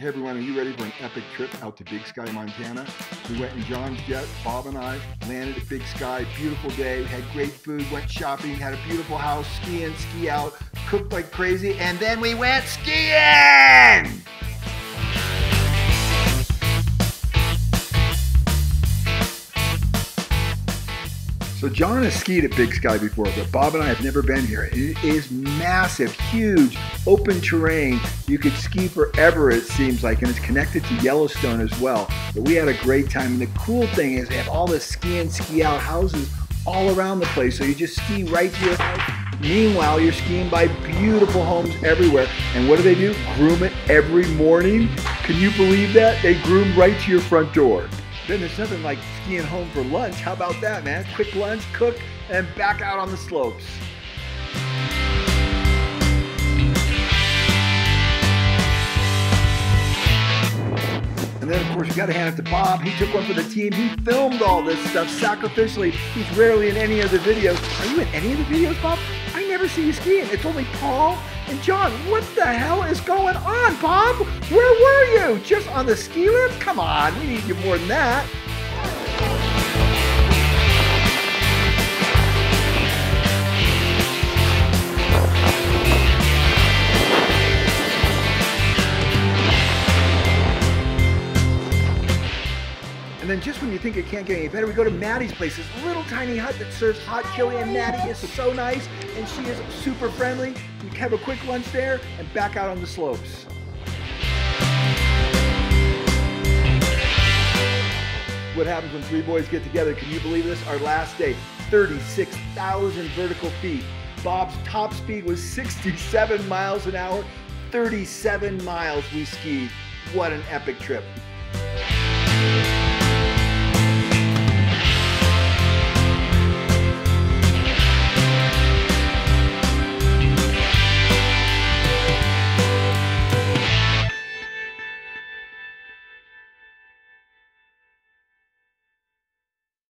Hey everyone, are you ready for an epic trip out to Big Sky, Montana? We went in John's jet, Bob and I landed at Big Sky, beautiful day, had great food, went shopping, had a beautiful house, ski in, ski out, cooked like crazy, and then we went skiing! So John has skied at Big Sky before, but Bob and I have never been here. It is massive, huge, open terrain. You could ski forever, it seems like, and it's connected to Yellowstone as well. But we had a great time, and the cool thing is they have all the ski in, ski out houses all around the place, so you just ski right to your house. Meanwhile, you're skiing by beautiful homes everywhere. And what do? Groom it every morning. Can you believe that? They groom right to your front door. Then there's nothing like skiing home for lunch. How about that, man? Quick lunch, cook, and back out on the slopes. And then, of course, you got to hand it to Bob. He took one for the team. He filmed all this stuff sacrificially. He's rarely in any of the videos. Are you in any of the videos, Bob? I never see you skiing. It's only Paul and John. What the hell is going on, Bob? Where were you? Just on the ski lift? Come on, we need you more than that. And then just when you think it can't get any better, we go to Maddie's place, this little tiny hut that serves hot chili, and Maddie is so nice, and she is super friendly. We have a quick lunch there, and back out on the slopes. What happens when three boys get together? Can you believe this? Our last day, 36,000 vertical feet. Bob's top speed was 67 miles an hour, 37 miles we skied. What an epic trip.